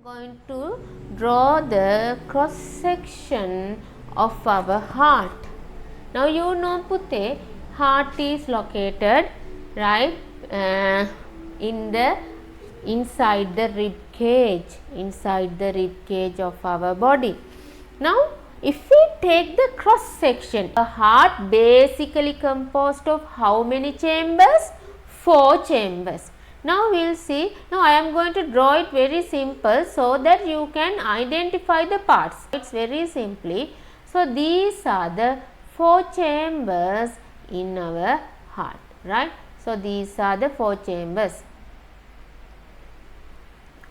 Going to draw the cross section of our heart. Now you know Putte, heart is located right inside the rib cage of our body. Now if we take the cross section, a heart basically composed of how many chambers? 4 chambers. Now we will see. Now I am going to draw it very simple so that you can identify the parts. It's very simply. So these are the 4 chambers in our heart, right? So these are the 4 chambers.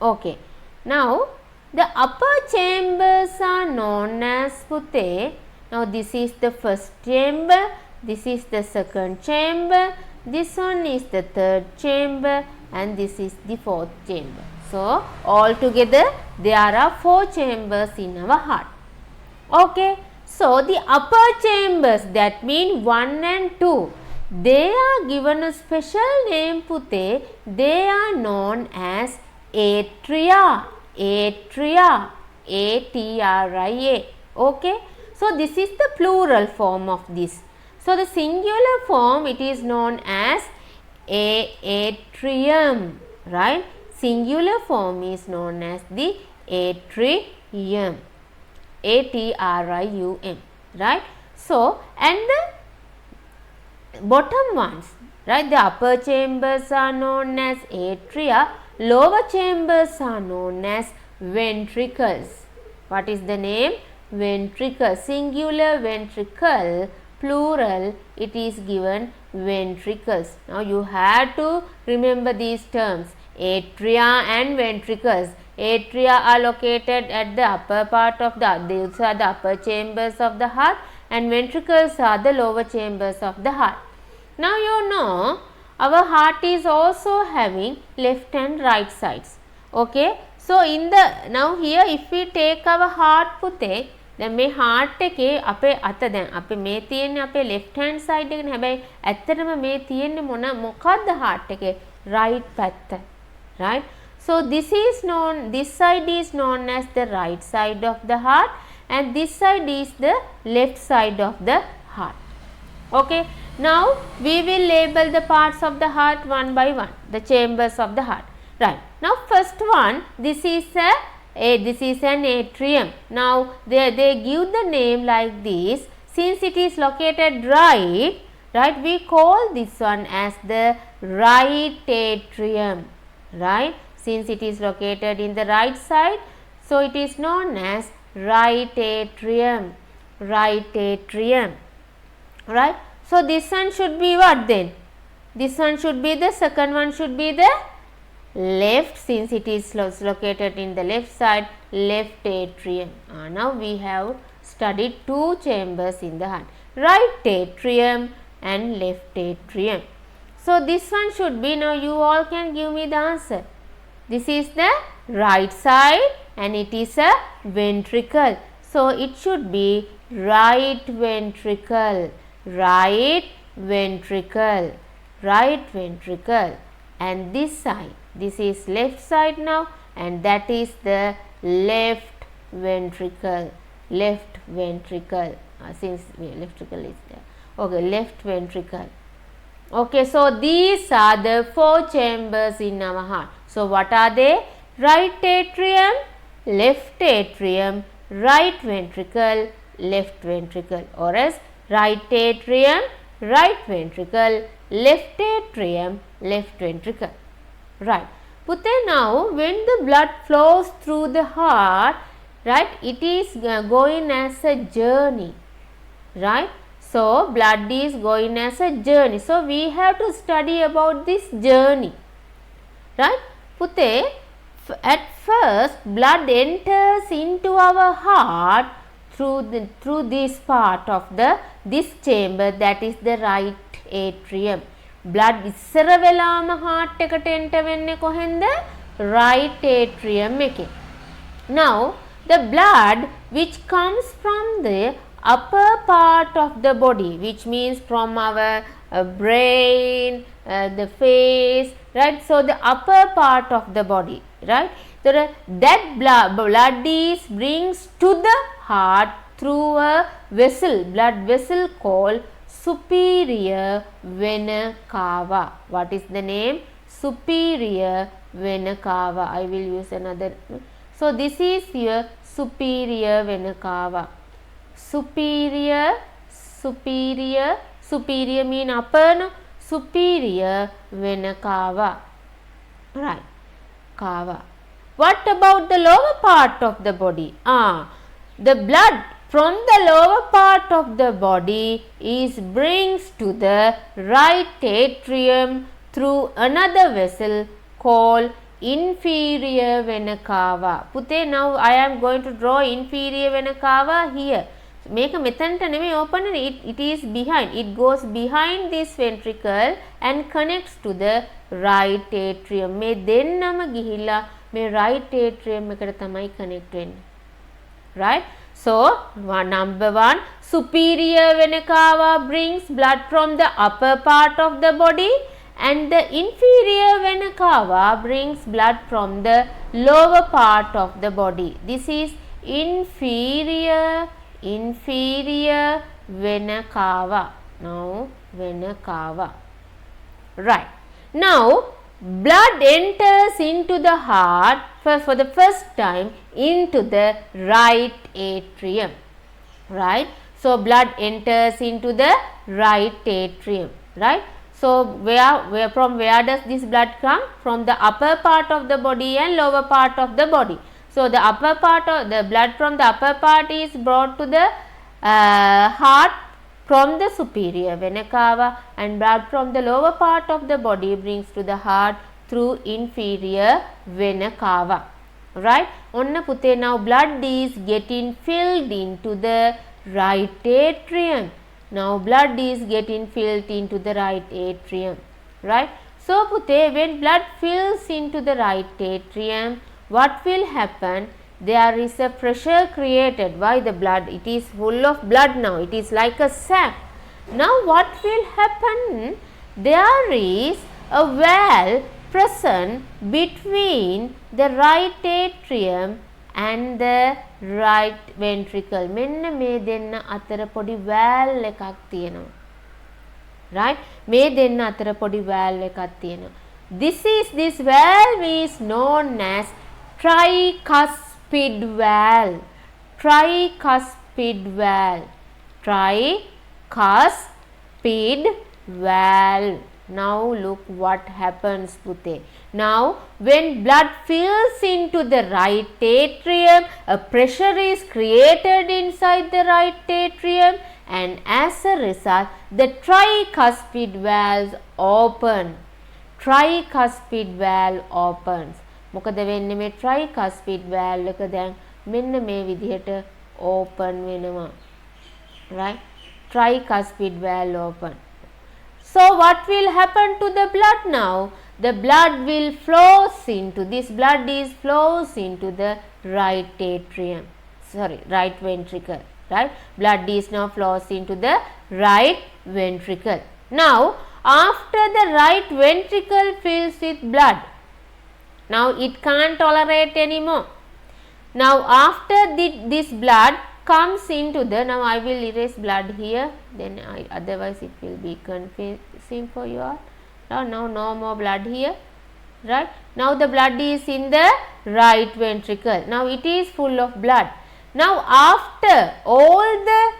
Okay. Now the upper chambers are known as Putte. Now this is the first chamber, this is the second chamber, this one is the third chamber, and this is the fourth chamber. So altogether there are 4 chambers in our heart. Okay. So the upper chambers, that mean 1 and 2, they are given a special name Putte. They are known as atria. Atria. A-T-R-I-A. Okay. So this is the plural form of this. So the singular form, it is known as atrium, right? Singular form is known as the atrium. A-T-R-I-U-M, right? So and the bottom ones, right? The upper chambers are known as atria, lower chambers are known as ventricles. What is the name? Ventricle. Singular ventricle, plural it is given ventricles. Now you have to remember these terms, atria and ventricles. Atria are located at the upper part of these are the upper chambers of the heart, and ventricles are the lower chambers of the heart. Now you know our heart is also having left and right sides. Okay. So in the now here if we take our heart Putte, then මේ heart එකේ අපේ අත දැන් අපේ මේ තියෙන්නේ අපේ left hand side එකනේ. හැබැයි ඇත්තටම මේ තියෙන්නේ මොකද්ද heart එකේ? right පැත්ත. Right. So this side is known as the right side of the heart, and this side is the left side of the heart. Okay. Now we will label the parts of the heart one by one, the chambers of the heart. Right. Now first one, this is an atrium. Now they give the name like this. Since it is located right, we call this one as the right atrium, right? Since it is located in the right side, so it is known as right atrium, right atrium, right? So this one should be what then? This one should be the second one should be the left, since it is located in the left side, left atrium. Now we have studied 2 chambers in the heart, right atrium and left atrium. So this one should be, now you all can give me the answer. This is the right side and it is a ventricle. So it should be right ventricle, right ventricle, right ventricle. And this side, this is left side now, and that is the left ventricle, left ventricle, since left ventricle is there. Okay, left ventricle. Okay, so these are the 4 chambers in our heart. So what are they? Right atrium, left atrium, right ventricle, left ventricle, or as right atrium, right ventricle, left atrium, left ventricle. Right. Putte, now when the blood flows through the heart, right, it is going as a journey, right? So blood is going as a journey. So we have to study about this journey, right? Putte, at first blood enters into our heart through this part of this chamber, that is the right atrium. blood ඉස්සර වෙලාම heart එකට enter වෙන්නේ කොහෙන්ද? right atrium එකේ. Now the blood which comes from the upper part of the body, which means from our brain, the face, right? So the upper part of the body, right? So that blood is brings to the heart through a vessel, blood vessel called superior vena cava. What is the name? Superior vena cava. I will use another. So this is your superior vena cava. Superior mean upper, no? Superior vena cava, right? Cava. What about the lower part of the body? The blood from the lower part of the body is brings to the right atrium through another vessel called inferior vena cava. Pute, now I am going to draw inferior vena cava here. Make a මෙතනට නෙමෙයි open, it is behind, it goes behind this ventricle and connects to the right atrium. මේ දෙන්නම ගිහිලා මේ right atrium එකට තමයි connect වෙන්නේ, right? So number 1, superior vena cava brings blood from the upper part of the body and the inferior vena cava brings blood from the lower part of the body. This is inferior vena cava. Now vena cava, right? Now blood enters into the heart for the first time into the right atrium, right? So blood enters into the right atrium, right? So from where does this blood come? From the upper part of the body and lower part of the body. So the upper part of the blood from the upper part is brought to the heart from the superior vena cava, and blood from the lower part of the body brings to the heart through inferior vena cava, right? Onna puthe, now blood is getting filled into the right atrium. Now blood is getting filled into the right atrium, right? So puthe, when blood fills into the right atrium, what will happen? There is a pressure created by the blood. It is full of blood now. It is like a sac. Now what will happen? There is a valve present between the right atrium and the right ventricle. මෙන්න මේ දෙන්න අතර පොඩි valve එකක් තියෙනවා. Right? මේ දෙන්න අතර පොඩි valve එකක් තියෙනවා. This valve is known as tricuspid valve. Tricuspid valve. Tricuspid valve. Now look what happens, Pute. Now when blood fills into the right atrium, a pressure is created inside the right atrium, and as a result the tricuspid valve open. Tricuspid valve opens. මොකද වෙන්නේ මේ tricuspid valve එක දැන් මෙන්න මේ විදිහට open වෙනවා, right? Tricuspid valve open. So what will happen to the blood now? The blood will flows into, this blood is flows into the right atrium, right ventricle, right? Blood is now flows into the right ventricle. Now after the right ventricle fills with blood, now it can't tolerate anymore. Now after this blood comes into the, now I will erase blood here, then otherwise it will be confusing for you all. Now no more blood here, right? Now the blood is in the right ventricle. Now it is full of blood. Now after all the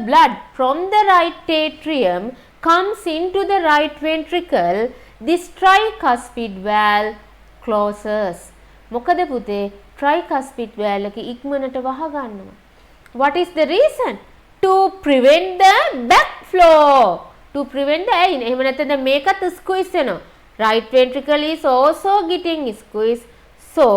blood from the right atrium comes into the right ventricle, this tricuspid valve closes. මොකද පුතේ tricuspid valve එක ඉක්මනට වහ ගන්නවා. What is the reason? To prevent the backflow. To prevent the, එහෙම නැත්නම් මේකත් squeeze වෙනවා. Right ventricle is also getting squeezed. So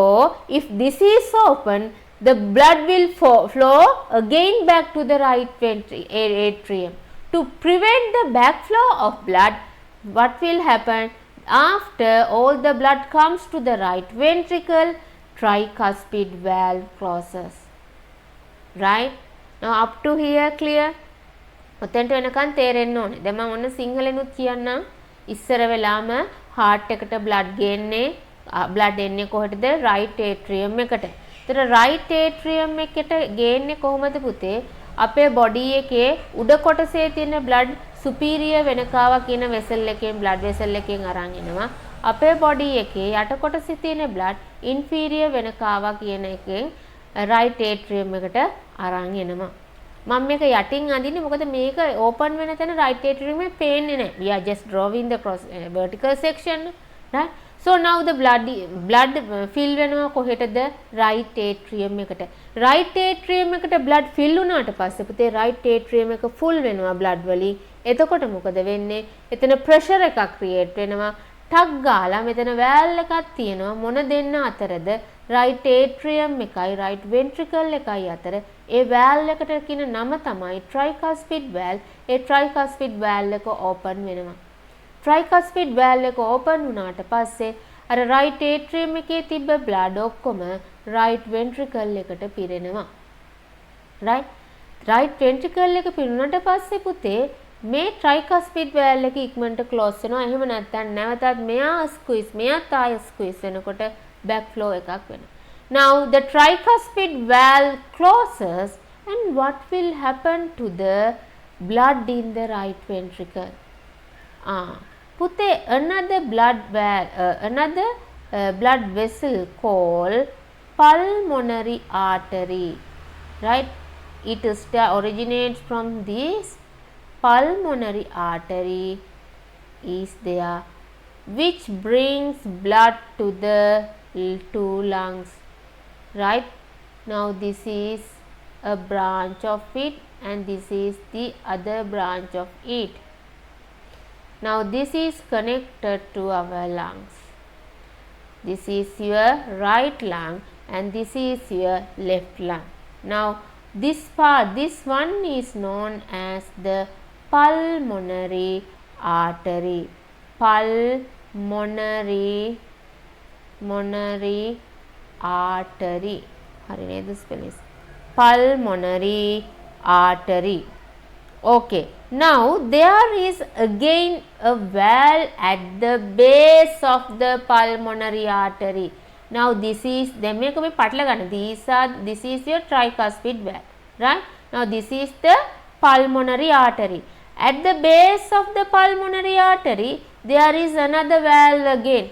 if this is open, the blood will flow again back to the right atrium. To prevent the backflow of blood, what will happen? After all the blood comes to the right ventricle, tricuspid valve closes. Right? Now up to here clear? ඔතෙන්ට වෙනකන් තේරෙන්න ඕනේ. දැන් මම ඔන්න සිංහලෙනුත් කියන්නම්. ඉස්සර වෙලාම heart එකට blood ගේන්නේ blood එන්නේ කොහෙටද? right atrium එකට. ඒතර right atrium එකට ගේන්නේ කොහොමද පුතේ? අපේ body එකේ උඩ කොටසේ තියෙන blood superior වෙනකාවා කියන vessel එකෙන් blood vessel එකෙන් අරන් එනවා. අපේ body එකේ යට කොටසේ තියෙන blood inferior වෙනකාවා කියන එකෙන් right atrium එකට අරන් එනවා. මම මේක යටින් අඳින්නේ මොකද මේක ඕපන් වෙන තැන right atrium එක පේන්නේ නැහැ. We are just drawing the cross vertical section, right? So now the blood fill වෙනවා කොහෙටද? right atrium එකට. right atrium එකට blood fill වුණාට පස්සේ පුතේ right atrium එක full වෙනවා blood වලින්. එතකොට මොකද වෙන්නේ? එතන pressure එකක් create වෙනවා. ටක් ගාලා මෙතන වැල් එකක් තියෙනවා. මොන දෙන්න අතරද? right atrium එකයි right ventricle එකයි අතර ඒ වැල් එකට කියන නම තමයි tricuspid valve. ඒ tricuspid valve එක open වෙනවා. tricuspid valve එක open වුණාට පස්සේ අර right atrium එකේ තිබ්බ blood ඔක්කොම right ventricle එකට පිරෙනවා. right ventricle එක පිරුණාට පස්සේ පුතේ මේ tricuspid valve එක ඉක්මනට close වෙනවා. එහෙම නැත්නම් නැවතත් මෙයා squeeze මෙයාත් ආය squeeze වෙනකොට backflow එකක් වෙනවා. Now the tricuspid valve closes and what will happen to the blood in the right ventricle? Put another blood vessel called pulmonary artery, right? It originates from this pulmonary artery is there, which brings blood to the two lungs, right? Now this is a branch of it and this is the other branch of it. Now this is connected to our lungs. This is your right lung and this is your left lung. Now this one is known as the pulmonary artery. Pulmonary artery. Hari neda spelling? Pulmonary artery. Okay. Now there is again a valve at the base of the pulmonary artery. Now this is this is your tricuspid valve, right? Now this is the pulmonary artery. At the base of the pulmonary artery there is another valve again.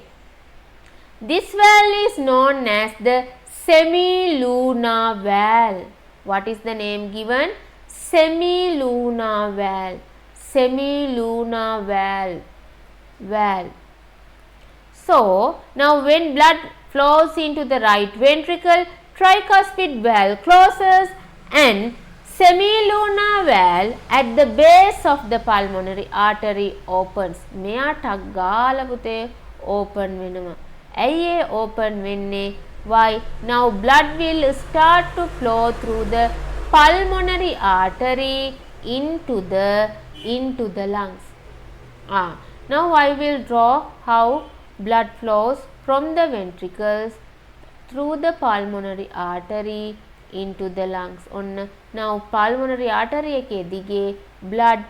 This valve is known as the semilunar valve. What is the name given? Semilunar valve. Semilunar valve. So now when blood flows into the right ventricle, tricuspid valve closes and semilunar valve at the base of the pulmonary artery opens. මෙයා ටක් ගාලා පුතේ open වෙනවා. ඇයි open වෙන්නේ? Why? Now blood will start to flow through the pulmonary artery into the lungs. Now I will draw how blood flows from the ventricles through the pulmonary artery into the lungs. Now pulmonary artery එකේ දිගේ blood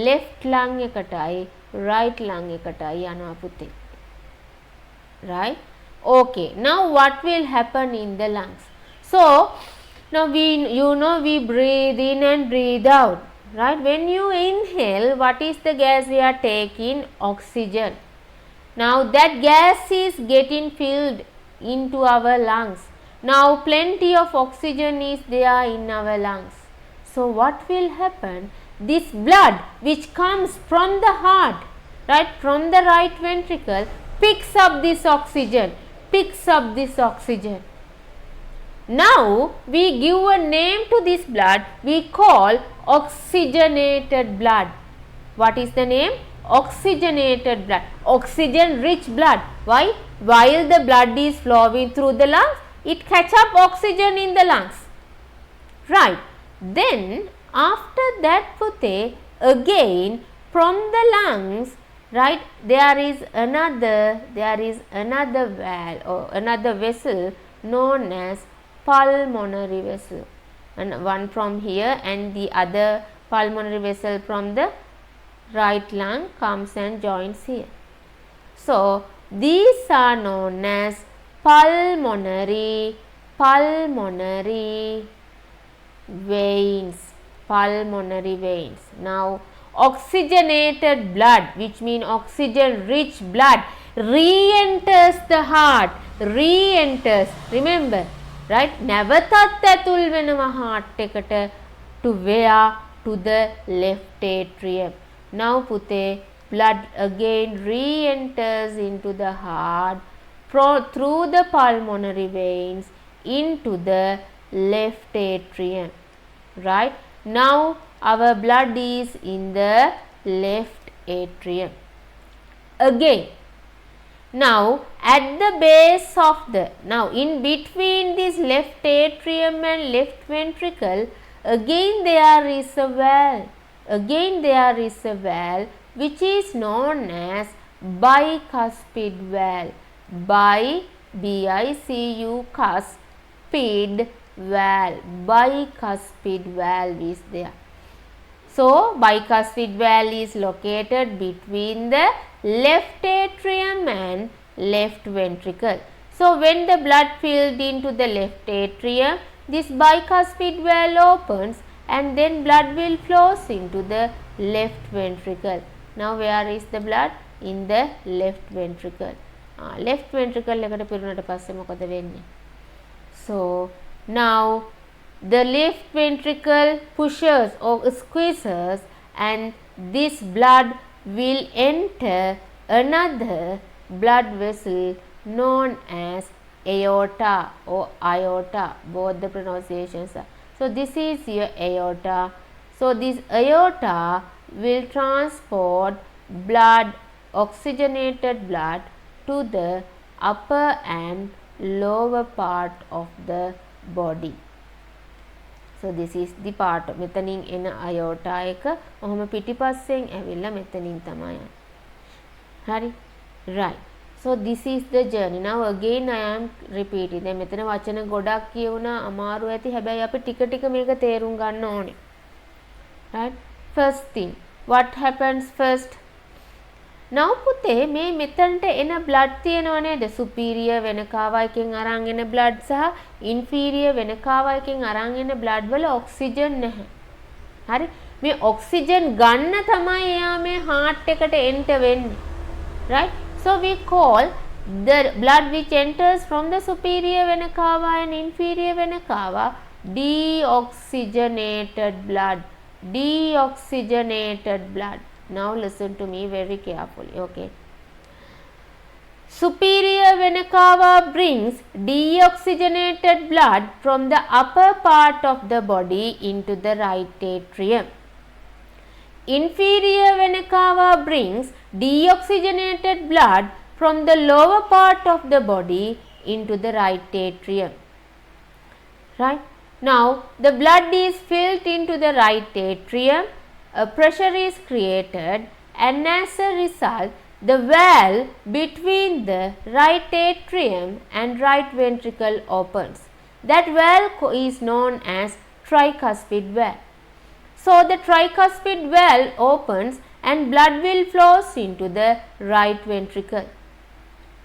left lung එකටයි right lung එකටයි යනවා පුතේ. Right? Okay. Now what will happen in the lungs? So now we breathe in and breathe out, right? When you inhale, what is the gas we are taking? Oxygen. Now that gas is getting filled into our lungs. Now plenty of oxygen is there in our lungs. So what will happen? This blood which comes from the heart, right, from the right ventricle, picks up this oxygen. Now we give a name to this blood. We call oxygenated blood. What is the name? Oxygenated blood. Oxygen rich blood. Why? While the blood is flowing through the lungs, it catch up oxygen in the lungs. Right. Then after that pute, again from the lungs, right, there is another valve or another vessel known as pulmonary vessel, and one from here and the other pulmonary vessel from the right lung comes and joins here. So, these are known as pulmonary veins. Pulmonary veins. Now, oxygenated blood, which means oxygen rich blood, re-enters the heart. Re-enters. Remember, right? නැවතත් ඇතුල් වෙනවා heart එකට to where? To the left atrium. Now පුතේ, blood again re-enters into the heart through the pulmonary veins into the left atrium. Right? Now our blood is in the left atrium. Again, now at the base of the, now in between this left atrium and left ventricle, again there is a valve. Again there is a valve which is known as bicuspid valve. B-I-C-U cuspid valve. Bicuspid valve is there. So, bicuspid valve is located between the left atrium and left ventricle. So, when the blood filled into the left atrium, this bicuspid valve opens and then blood will flows into the left ventricle. Now, where is the blood? In the left ventricle. Left ventricle එකට පිරුණට පස්සේ මොකද වෙන්නේ? So, now the left ventricle pushes or squeezes and this blood will enter another blood vessel known as aorta or aorta. Both the pronunciations are. So, this is your aorta. So, this aorta will transport blood, oxygenated blood to the upper and lower part of the body. So, this is the part. මෙතනින් එන aorta එක ඔහොම පිටිපස්සෙන් ඇවිල්ලා මෙතනින් තමයි යන්නේ. හරි? Right. So, this is the journey. Now again I am repeating. දැන් මෙතන වචන ගොඩක් කියුණා අමාරු ඇති. හැබැයි අපි ටික ටික මේක තේරුම් ගන්න ඕනේ. Right? First thing. What happens first? Now පුතේ මේ මෙතනට එන blood තියෙනව නේද? superior වෙනකාව එකෙන් අරන් එන blood සහ inferior වෙනකාව එකෙන් අරන් එන blood වල oxygen නැහැ. හරි? මේ oxygen ගන්න තමයි එයා මේ heart එකට enter වෙන්නේ. Right? So we call the blood which enters from the superior venicava and inferior venicava deoxygenated blood. Deoxygenated blood. Now listen to me very carefully. Okay. Superior venicava brings deoxygenated blood from the upper part of the body into the right atrium. Inferior venicava brings deoxygenated blood from the lower part of the body into the right atrium. Right? Now, the blood is filled into the right atrium, a pressure is created, and as a result, the valve between the right atrium and right ventricle opens. That valve is known as tricuspid valve. So, the tricuspid valve opens and blood will flows into the right ventricle.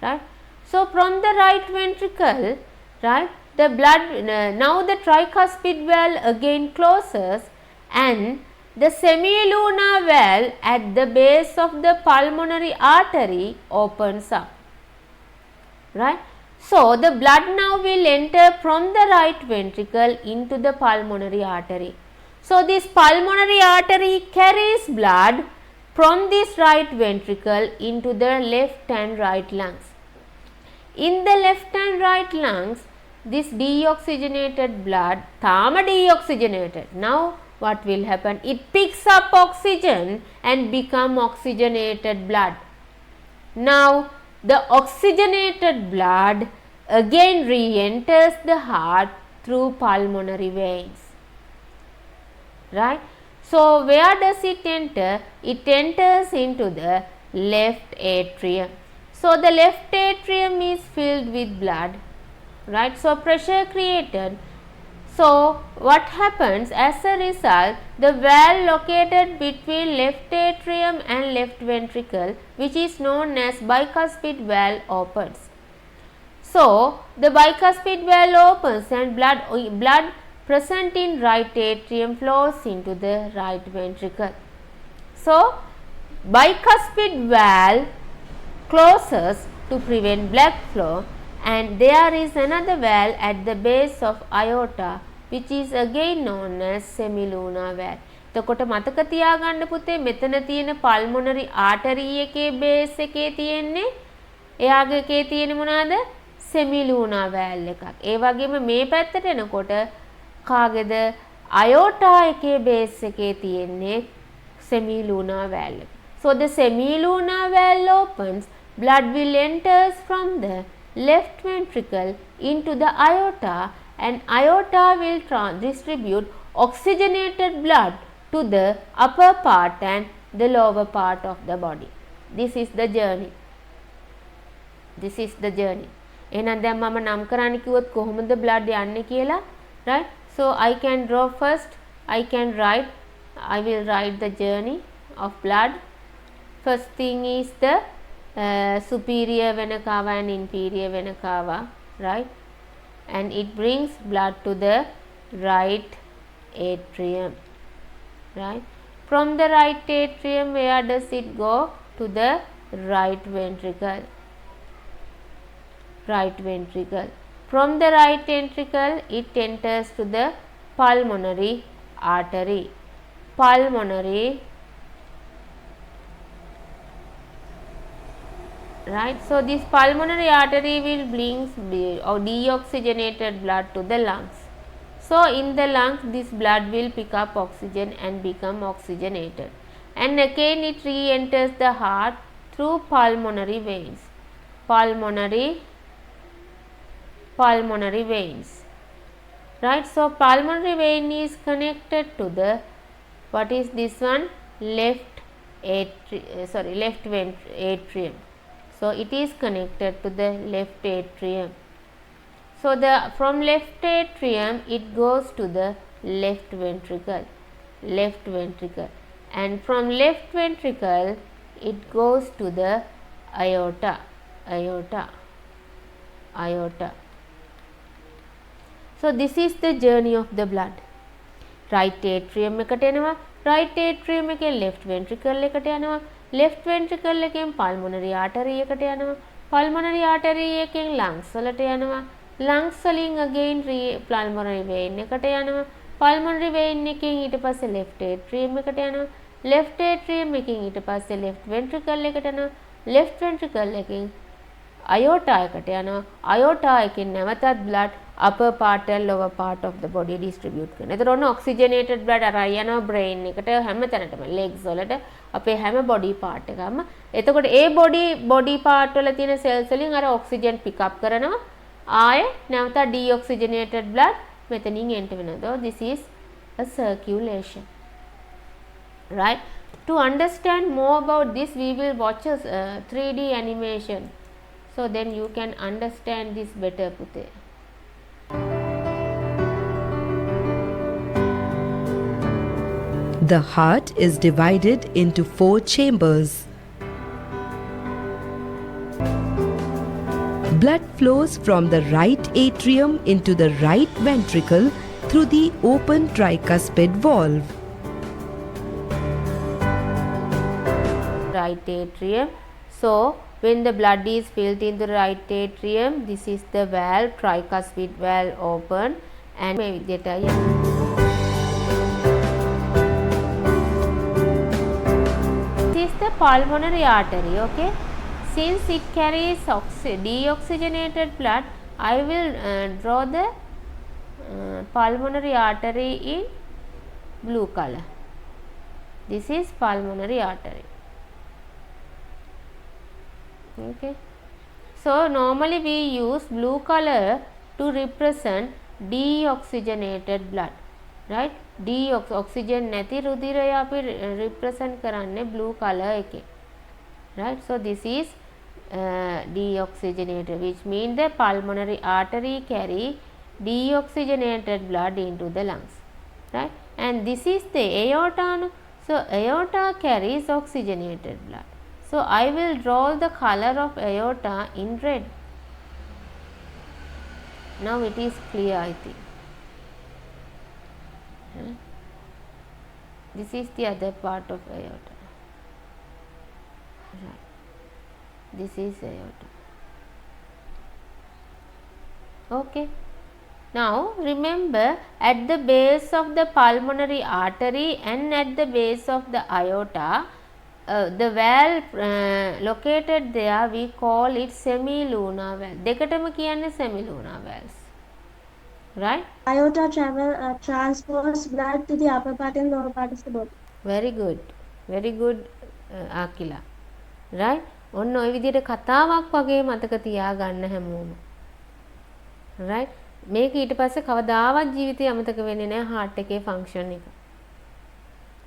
Right? So, from the right ventricle, right, the blood, now the tricuspid valve again closes and the semilunar valve at the base of the pulmonary artery opens up. Right? So, the blood now will enter from the right ventricle into the pulmonary artery. So, this pulmonary artery carries blood from this right ventricle into the left and right lungs. In the left and right lungs, this deoxygenated blood, thama deoxygenated. Now, what will happen? It picks up oxygen and become oxygenated blood. Now, the oxygenated blood again re-enters the heart through pulmonary veins. Right? So, where does it enter? It enters into the left atrium. So, the left atrium is filled with blood. Right? So, pressure created. So what happens as a result, the valve located between left atrium and left ventricle, which is known as bicuspid valve, opens. So the bicuspid valve opens and blood present in right atrium flows into the right ventricle. So bicuspid valve closes to prevent blood flow, and there is another valve at the base of aorta which is again known as semilunar valve. එතකොට මතක තියාගන්න පුතේ මෙතන තියෙන pulmonary artery එකේ base එකේ තියෙන්නේ එයාගේ එකේ තියෙන මොනවාද semilunar valve එකක්. ඒ වගේම මේ පැත්තට එනකොට කාගේද aorta එකේ base එකේ තියෙන්නේ semilunar valve. So the semilunar valve opens, blood will enters from the left ventricle into the aorta, and aorta will distribute oxygenated blood to the upper part and the lower part of the body. This is the journey. This is the journey. එහෙනම් දැන් මම නම් කරන්න කිව්වොත් කොහොමද blood යන්නේ කියලා, right? So I can draw first, I will write the journey of blood. First thing is the superior vena cava and inferior vena cava, right? And it brings blood to the right atrium, right? From the right atrium, where does it go? To the right ventricle. Right ventricle. From the right ventricle, it enters to the pulmonary artery. Pulmonary, right? So this pulmonary artery will bring deoxygenated blood to the lungs. So in the lungs, this blood will pick up oxygen and become oxygenated, and again it re-enters the heart through pulmonary veins. Pulmonary veins, right? So pulmonary vein is connected to the, what is this one, left atrium. So it is connected to the left atrium. So from left atrium it goes to the left ventricle, and from left ventricle it goes to the aorta. So this is the journey of the blood. Right atrium එකට එනවා, right atrium එකෙන් left ventricle එකට යනවා, left ventricle එකෙන් pulmonary artery එකට යනවා, pulmonary artery එකෙන් lungs වලට යනවා, lungs වලින් again pulmonary vein එකට යනවා, pulmonary vein එකෙන් ඊට පස්සේ left atrium එකට යනවා, left atrium එකෙන් ඊට පස්සේ left ventricle එකට යනවා, left ventricle එකෙන් aorta එකට යනවා, aorta එකෙන් නැවතත් blood upper part and lower part of the body distribute කරනවා. එතකොට ඔන්න oxygenated blood අරයි යනවා brain එකට, හැම තැනටම legs වලට, අපේ හැම body part එකම. එතකොට ඒ body part වල තියෙන cells වලින් අර oxygen pick up කරනවා, ආයේ නැවත deoxygenated blood මෙතනින් enter වෙනවා. So this is a circulation, right? To understand more about this, we will watch a 3D animation, so then you can understand this better, Pute. The heart is divided into 4 chambers. Blood flows from the right atrium into the right ventricle through the open tricuspid valve. Right atrium. So when the blood is filled in the right atrium, this is the valve, tricuspid valve open, and this is the pulmonary artery, okay? Since it carries deoxygenated blood, I will draw the pulmonary artery in blue color. This is pulmonary artery. Okay. So normally we use blue color to represent deoxygenated blood, right? Oxygen නැති රුධිරය අපි represent කරන්නේ blue color එකේ, right? So this is deoxygenated, which means the pulmonary artery carry deoxygenated blood into the lungs, right? And this is the aorta. No? So aorta carries oxygenated blood. So I will draw the color of aorta in red. Now it is clear, I think. This is the other part of aorta. Right. This is aorta. Okay. Now remember, at the base of the pulmonary artery and at the base of the aorta, the valve located there, we call it semilunar valve. දෙකටම කියන්නේ semilunar valves. Right? Aorta transports blood to the upper part and lower part of the body. Very good. Very good, Akila. Right? ඔන්න ඔය විදිහට කතාවක් වගේ මතක තියාගන්න හැමෝම. Right? මේක ඊට පස්සේ කවදාවත් ජීවිතේ අමතක වෙන්නේ නැහැ heart එකේ function එක.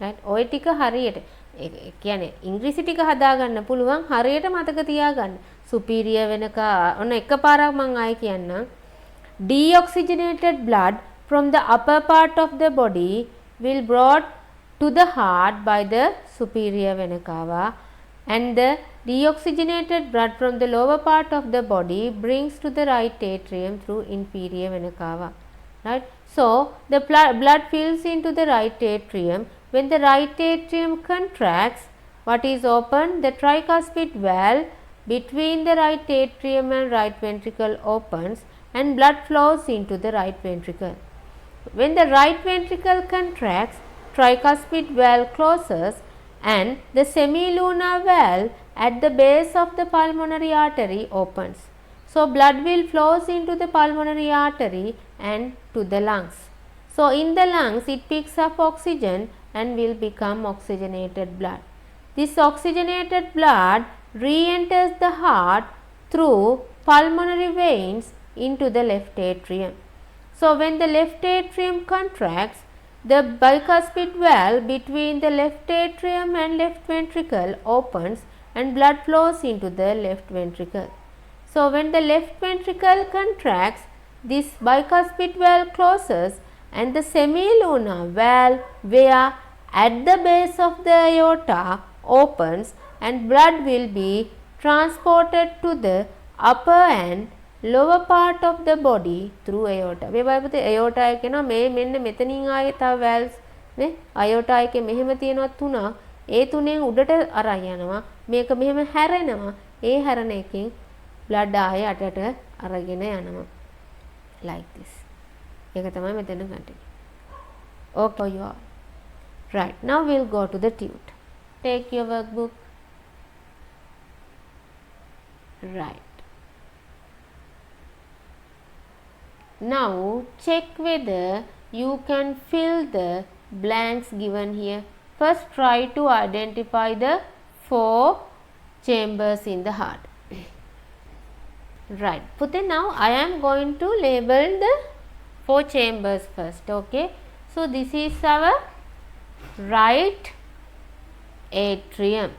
Right? ඔය ටික හරියට ඒ කියන්නේ ඉංග්‍රීසි ටික හදාගන්න පුළුවන් හරියට මතක තියාගන්න. superior වෙනක ඔන්න එකපාරක් මම ආයෙ කියන්නම්. Deoxygenated blood from the upper part of the body will brought to the heart by the superior vena cava, and the deoxygenated blood from the lower part of the body brings to the right atrium through inferior vena cava. Right? So the blood fills into the right atrium. When the right atrium contracts, what is open? The tricuspid valve between the right atrium and right ventricle opens and blood flows into the right ventricle. When the right ventricle contracts, tricuspid valve closes and the semilunar valve at the base of the pulmonary artery opens. So blood will flows into the pulmonary artery and to the lungs. So in the lungs it picks up oxygen and will become oxygenated blood. This oxygenated blood re-enters the heart through pulmonary veins into the left atrium. So when the left atrium contracts, the bicuspid valve between the left atrium and left ventricle opens and blood flows into the left ventricle. So when the left ventricle contracts, this bicuspid valve closes and the semilunar valve where at the base of the aorta opens and blood will be transported to the upper and lower part of the body through aorta. මේ බලපුවොත් aorta එක කියනවා මේ මෙන්න මෙතනින් ආයේ තව valves නේ aorta එකේ මෙහෙම තියෙනවා තුනක්. ඒ තුනෙන් උඩට අරන් යනවා. මේක මෙහෙම හැරෙනවා. ඒ හැරෙන එකෙන් blood ආයේ අටට අරගෙන යනවා. Like this. ඒක තමයි මෙතන continue. Okay, you are. Right. Now we'll go to the tute. Take your workbook. Right. Now check whether you can fill the blanks given here. First try to identify the 4 chambers in the heart. Right. Puthe, now I am going to label the 4 chambers first. Okay. So this is our right atrium.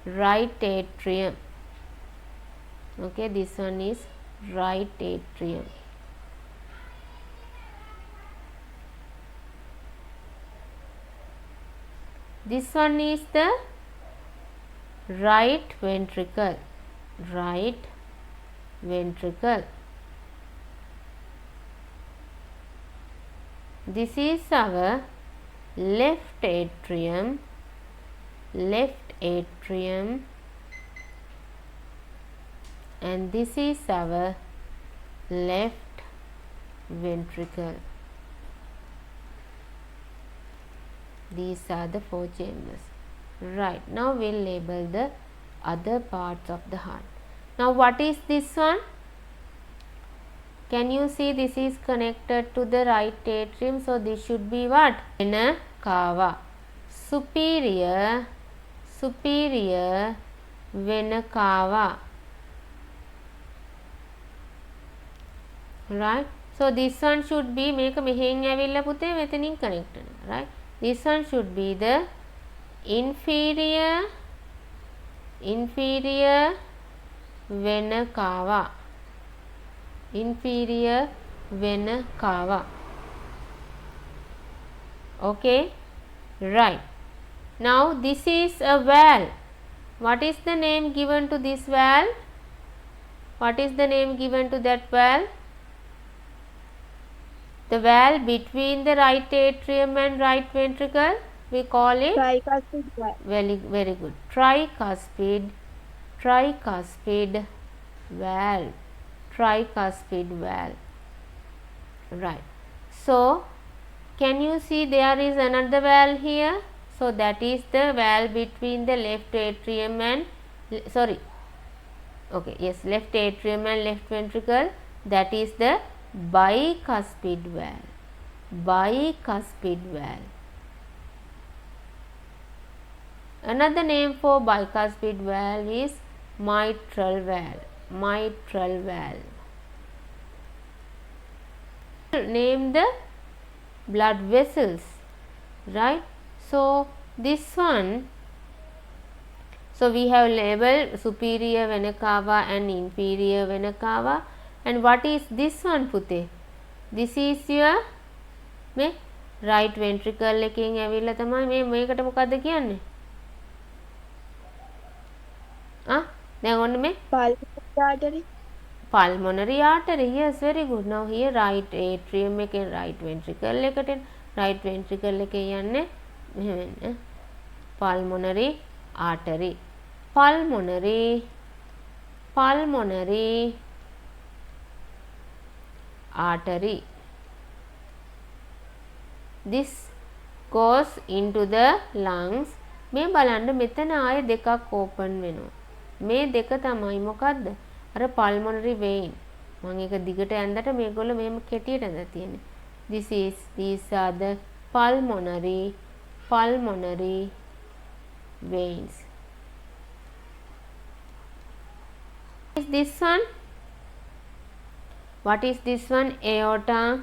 Right atrium. Okay, this one is right atrium. This one is the right ventricle. Right ventricle. This is our left atrium. Left atrium. And this is our left ventricle. These are the 4 chambers. Right. Now we'll label the other parts of the heart. Now what is this one? Can you see this is connected to the right atrium? So this should be what? Vena cava. Superior vena cava. Right. So this one should be මේක මෙහෙන් ඇවිල්ලා පුතේ මෙතනින් connect වෙනවා. Right. This one should be the inferior vena cava. inferior vena cava. Okay, right. Now this is a valve. What is the name given to this valve? What is the name given to that valve? The valve between the right atrium and right ventricle, we call it Tricuspid valve. very good, tricuspid valve, tricuspid valve, right. So can you see there is another valve here? So that is the valve between the left atrium and left atrium and left ventricle, that is the bicuspid valve, bicuspid valve. Another name for bicuspid valve is mitral valve, mitral valve. Name the blood vessels, right. So this one, so we have labeled superior vena cava and inferior vena cava. And what is this one පුතේ? This is your මේ right ventricle එකෙන් ඇවිල්ලා තමයි මේකට මොකද්ද කියන්නේ? දැන් ඔන්න මේ Pulmonary artery. pulmonary artery. Yes, very good. Now here right atrium එකෙන් right ventricle එකට, right ventricle එකේ යන්නේ මෙහෙම pulmonary artery, pulmonary artery. This goes into the lungs. මේ බලන්න මෙතන ආයේ දෙකක් open වෙනවා. මේ දෙක තමයි මොකද්ද? අර pulmonary vein. මම ඒක දිගට ඇඳලා මේගොල්ලෝ මෙහෙම කෙටියට ඇඳලා තියෙන්නේ. These are the pulmonary veins. Is this one? What is this one? Aorta.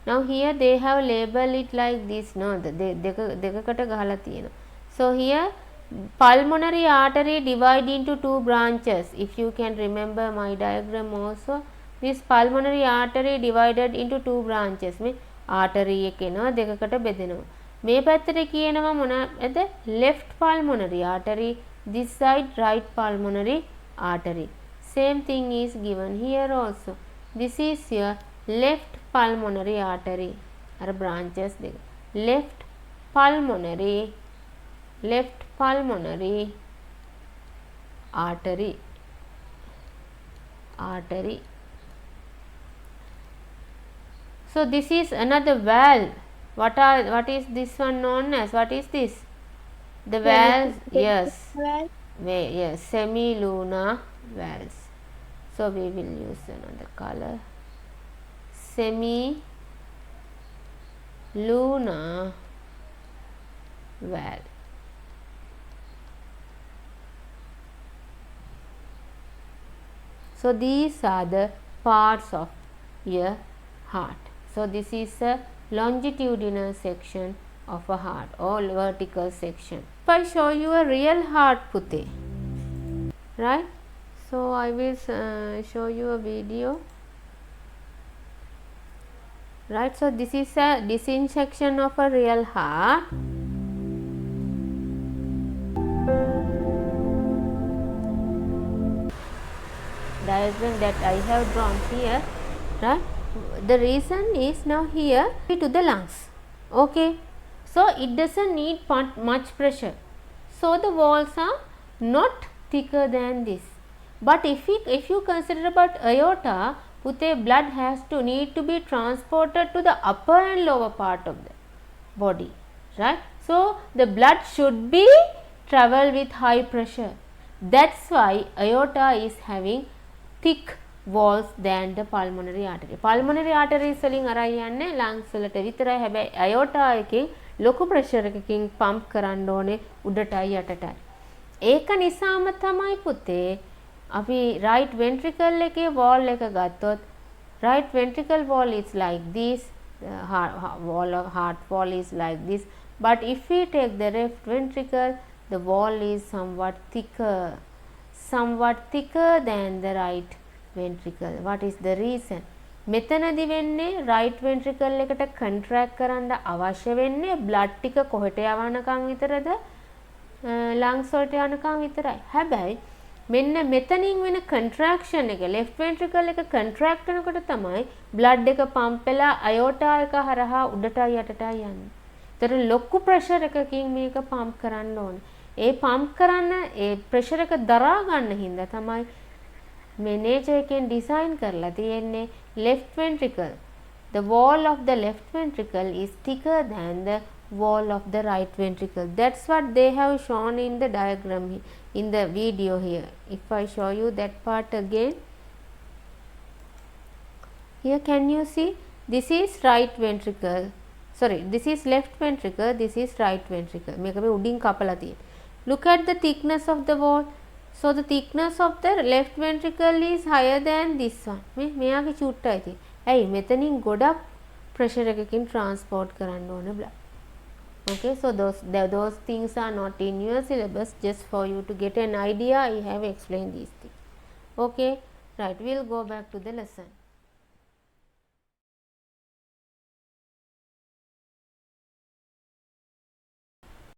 Now here they have labeled it like this. No, දෙකකට ගහලා තියෙනවා. So here pulmonary artery divide into two branches. If you can remember my diagram also, this pulmonary artery divided into two branches. මේ artery එක එනවා දෙකකට බෙදෙනවා. මේ පැත්තට කියනවා මොනවද? left pulmonary artery, this side right pulmonary artery. Same thing is given here also. This is your left pulmonary artery. Are branches දෙක. left pulmonary artery. So this is another valve. What is this one known as? What is this? The valves. Yes. Yes, semilunar valves. So we will use another color. Semilunar valve. So these are the parts of your heart. So this is a longitudinal section of a heart or vertical section. If I show you a real heart පුතේ, right? So I will show you a video, right? So this is a dissection of a real heart. Diagram that I have drawn here, right? The reason is now here to the lungs. Okay, so it doesn't need much pressure, so the walls are not thicker than this. But if you consider about aorta, blood has to need to be transported to the upper and lower part of the body, right? So the blood should be travel with high pressure. That's why aorta is having thick walls than the pulmonary artery. Pulmonary arteries වලින් අරයි යන්නේ lungs වලට විතරයි. හැබැයි aorta එකෙන් ලොකු pressure එකකින් pump කරන්න ඕනේ උඩටයි යටටයි. ඒක නිසාම තමයි පුතේ අපි right ventricle එකේ wall එක ගත්තොත් right ventricle wall is like this, wall of heart wall is like this. But if we take the left ventricle, the wall is somewhat thicker than the right ventricle. What is the reason? මෙතනදි වෙන්නේ right ventricle එකට contract කරන්න අවශ්‍ය වෙන්නේ blood ටික කොහෙට යවනකම් විතරද? lungs වලට යනකම් විතරයි. හැබැයි මෙන්න මෙතනින් වෙන contraction එක left ventricle එක contract කරනකොට තමයි blood එක pump වෙලා aorta එක හරහා උඩටයි යටටයි යන්නේ. ඒතර ලොකු pressure එකකින් මේක pump කරන්න ඕනේ. ඒ pump කරන්න ඒ pressure එක දරා ගන්න හින්දා තමයි මේ nature එකෙන් design කරලා තියෙන්නේ left ventricle. The wall of the left ventricle is thicker than the wall of the right ventricle. That's what they have shown in the diagram in the video here. If I show you that part again, here can you see, this is right ventricle, sorry, this is left ventricle, this is right ventricle. මේක මේ උඩින් කපලා තියෙන්නේ. Look at the thickness of the wall. So the thickness of the left ventricle is higher than this one. මෙයාගේ චුට්ටයි තියෙන්නේ. ඇයි මෙතනින් ගොඩක් pressure එකකින් transport කරන්න ඕනේ blood. Okay, so those things are not in your syllabus, just for you to get an idea I have explained these things. Okay, right, we'll go back to the lesson.